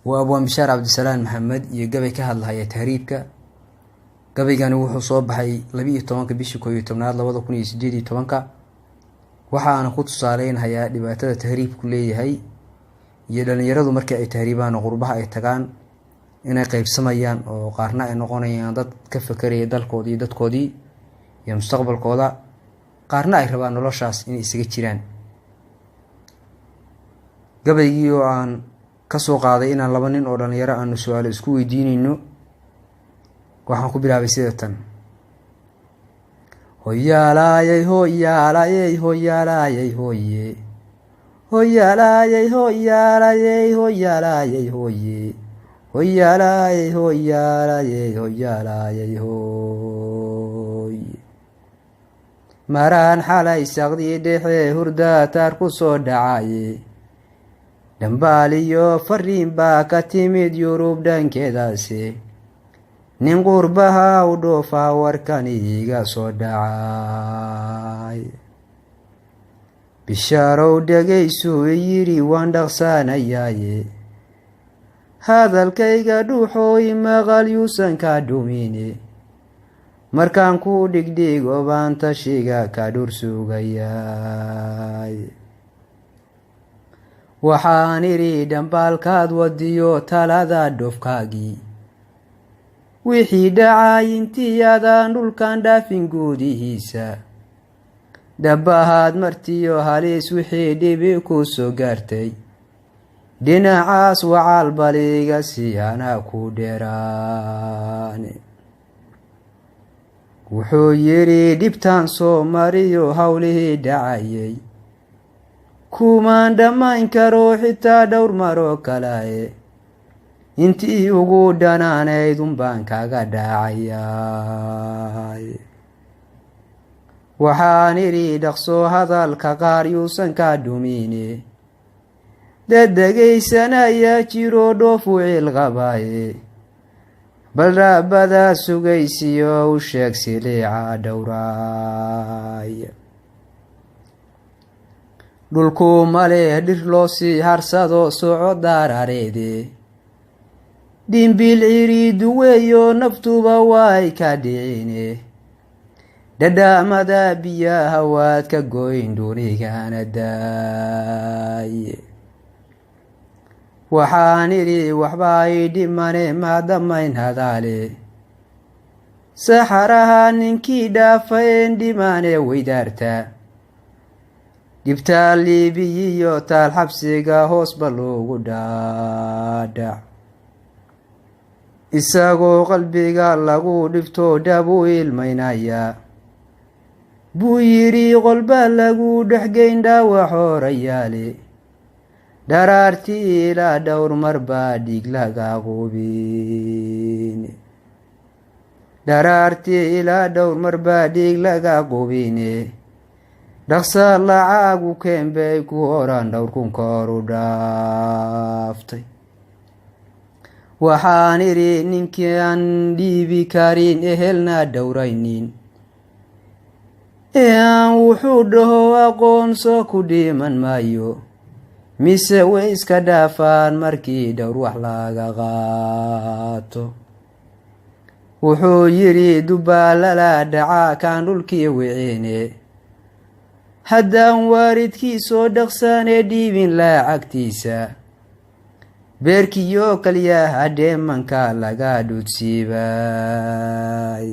وأبوان بشار عبدisalaam محمد iyo gabay ka hadlaya tahriibka gabaygani wuxuu soo baxay 12 bishii 11aad 2018 waxaana ku tusaaleynayaa dhibaatada tahriibku leeyahay iyo dhalinyaradu markii ay tahriibaan qurbaha ay tagaan inay qaybsamayaan oo qaarna ay noqonayaan dad ka fakaraya dalkoodii dadkoodii iyo mustaqbalkooda qaarna ay rabaan noloshaas inay isaga jiraan gabaygii oo aan ka soo qaaday inaan laba nin oo dhalinyaro aan su'aalo isku weydiinayno waxaan ku bilaabay sida tan hoyaalayay hoyaalayay hoyaalayay hoye hoyaalayay hoyaalayay hoyaalayay hoye hoyaalayay hoyaalayay hoyaalayay hoye maraan xalay saqdi dhexe hurda tar ku soo dhacay dambaaliyo fariin baa ka timid Yurub dhankeedaasi nin qurbaha u dhoofa warkan iga soo dhacay Bishaar dhageysu yiri waan dhaqsanayay hadalkayga dhuuxooy maqal yuusan ka dhumine markaan ku dhigdhigo baan tashiga ka dhur sugayay waxaan iri dambaalkaad wadiyo talada dhofkaagii wixii dhacay intii aadaan dhulkan dhaafin guudihiisa dhabahaad martiyo halis wixii dhibi ku soo gaartay dhinacaas wacal baliga si ana ku dheeraane wuxuu yiri dhibtaan soo mariyo hawlihii dhacayay kumaan dhammayn karo xitaa dhowr maro kale intii ugu dhanaanayd baan kaga dhacayay waxaan iri dhaqso hadalka qaar yuusan ka dhumine dadegaysanaya jiro dhoofu cilqabaye bal raabada sugaysiyo u sheeg siliica dhowraay dhulku male dhir loo sii harsado soco daarareede dhimbil iriidu weeyo naftuba way ka dhicine dhadhaamada biyaha waad ka goyn dunigana daaye waxaan iri waxba ay dhimane maadamayn hadaale saxaraha ninkii dhaafeen dhimane weydaarta dhibtaa liibiyiyo taal xabsiga hoosba loogu dhaadhac isagoo qalbiga lagu dhifto dhabu ilmaynaya buu yiri qolba lagu dhexgeyn dhaawac horayaale dharaartii ilaa dhowr mar baa dhiig laga qubine dharaartii ilaa dhowr mar baa dhiig laga qubine dhaqsa lacagu keenbay ku oran dhowr kun kor u dhaaftay waxaan iri ninkii aan dhiibi karin ehelna dhowraynin aan wuxuu dhaho aqoonso ku dhiman maayo mise way iska dhaafaan markii dhowr wax laga qaato wuxuu yiri dubaalala dhaca kaan dhulkii wicine haddaan waaridkii soo dhaqsanee dhiibin lacagtiisa beerkiyo kaliyaha dheemanka laga dhudsiibay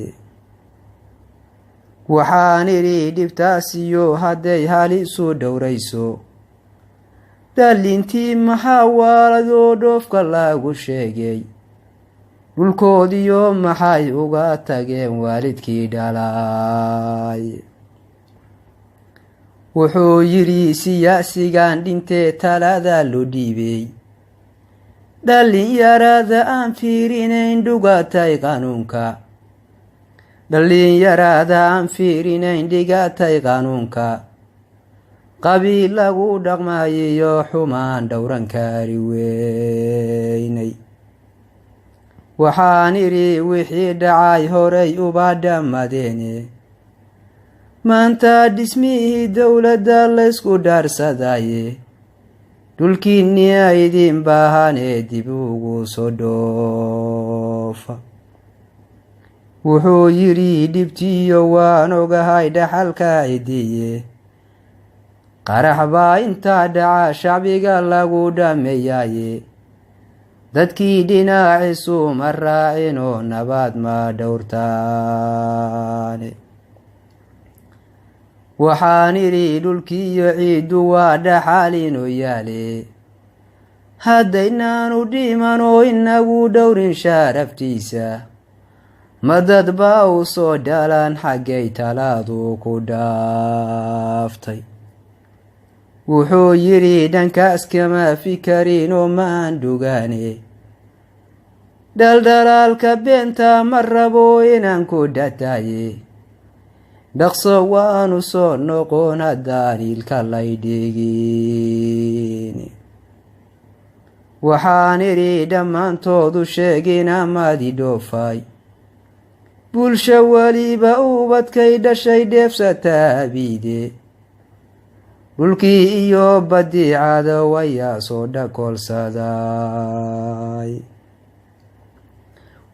waxaan iri dhibtaasiyo hadday halisu dhowrayso dhalintii maxaa waaladoo dhoofka lagu sheegay dhulkoodiyo maxay uga tageen waalidkii dhalay wuxuu yiri siyaasigan dhintee talada loo dhiibay dhalinyarada aan fiirinayn dhugatay qanuunka dhalinyarada aan fiirinayn dhigatay qanuunka qabiil lagu dhaqmayiyo xumaan dhowran kari weynay waxaan iri wixii dhacay horay uba dhammadeene maanta dhismihii dowladda laysku dhaarsadaye dhulkiinni aydin baahanee dib ugu soo dhoofa wuxuu yidhi dhibtiyo waan ogahay dhaxalka idiye qarax baa intaa dhaca shacbiga lagu dhameeyaye dadkii dhinaciisu ma raacinoo nabad ma dhowrtaane waxaan idhi dhulkiiyo ciiddu waa dhaxal inoo yaale haddaynaanu dhimanoo inagu dhowrin sharaftiisa ma dad baa u soo dhalan xaggay talaadu ku dhaaftay wuxuu yidhi dhankaas kama fikariinoo maan dhugaane dhaldhalaalka beenta ma rabo inaan ku dhataye dhaqso waanu soo noqon haddaan ilka lay dhigin waxaan idhi dhammaantoodu sheegin amadi dhoofay bulsho weliba ubadkay dhashay dheefsataa abiide dhulkii iyo badiicada wayaa soo dhakolsaday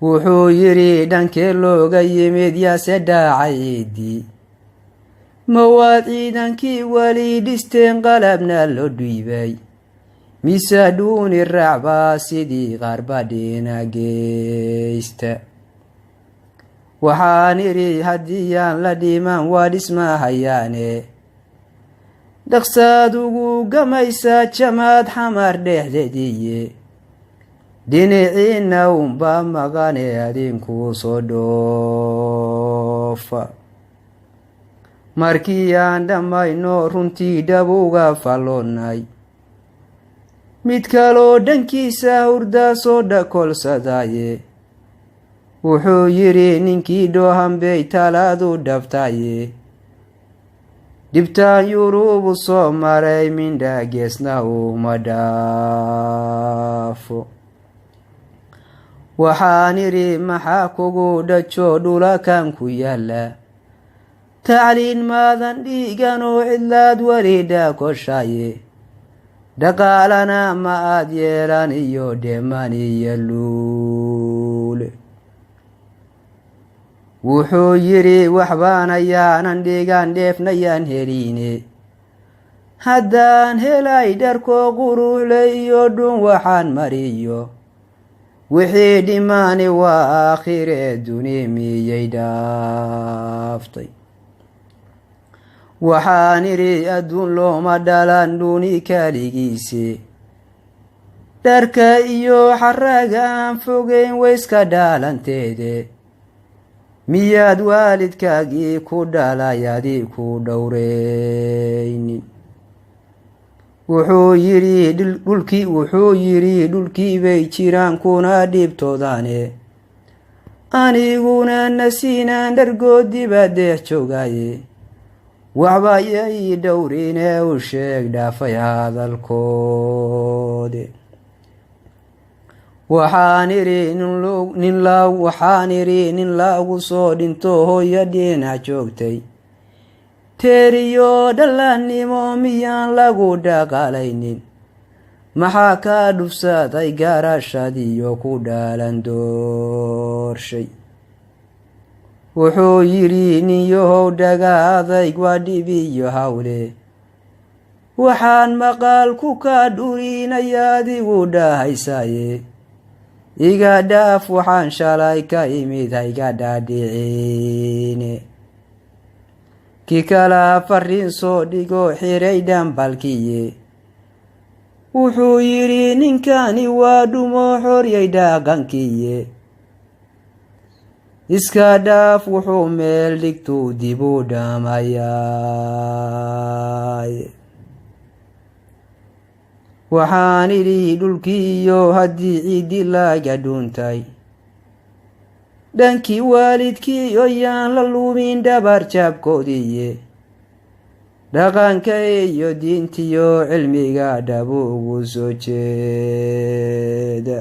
wuxuu yidhi dhankee looga yimid yaase dhaacay ciidii ma waad ciidankii weli dhisteen qalabna loo dhiibay mise dhuuni raacbaa sidii qaarbadhina geysta waxaan idhi haddiyaan la dhiman waa dhismahayaane dhaqsaad ugu gamaysaa jamaad xamar dhexdeediye dhinaciina unbaa maqane adinku soo dhoofa markii aan dhammayno runtii dhab uga falloonnay mid kaloo dhankiisa hurdaa soo dhakolsadaye wuxuu yidhi ninkii dhoohan bay talaadu dhabtaye dhibtaan yurubu soo maray mindha geesna uma dhaafo waxaan idhi maxaa kugu dhajo dhulakan ku yaalla tacliin maadan dhiiganoo cidlaad weli dhaakoshaye dhaqaalana ma aad yeelan iyo dheeman iyo luule wuxuu yidhi waxbaan ayaanan dhigan dheefnayaan heline haddaan helay dharkoo quruxle iyo dhun waxaan mariyo wixii dhimaani waa aakhiree duni miyay dhaaftay waxaan idhi adduun looma dhalan dhuni kaligiise dharka iyo xaraga aan fogeyn wayska dhaalanteede miyaad waalidkaagii ku dhalay adii ku dhowraynin wuxuu yidhi dhulkii bay jiraan kuna dhibtoodane aniguna nasiinaan dhargoodiba deex joogaye waxba yay dhowrine u sheeg dhaafay hadalkoode waxaan idhi nin lagu soo dhinto hooyo dhinac joogtay teeriyo dhallannimo miyaan lagu dhaqalaynin maxaa kaa dhufsaday garashadiyo ku dhalan doorshay wuxuu yidhi nin yahow dhaga adayg waa dhibiyo hawle waxaan maqaal ku kaa dhurinaya adigu dhahaysaye iga dhaaf waxaan shalay ka imid hayga dhaadhiciine ki kala farriin soo dhigo xiray dhambalkiye wuxuu yidhi ninkani waa dhumo xoryay dhaqankiye iska dhaaf wuxuu meel dhigtuu dibu dhamayaay waxaan idhi dhulkiiyo haddii ciiddi laga dhuuntay dhankii waalidkii oyaan la luumin dhabar jaabkoodiye dhaqanka iyo diintiyo cilmiga dhabu ugu soo jeeda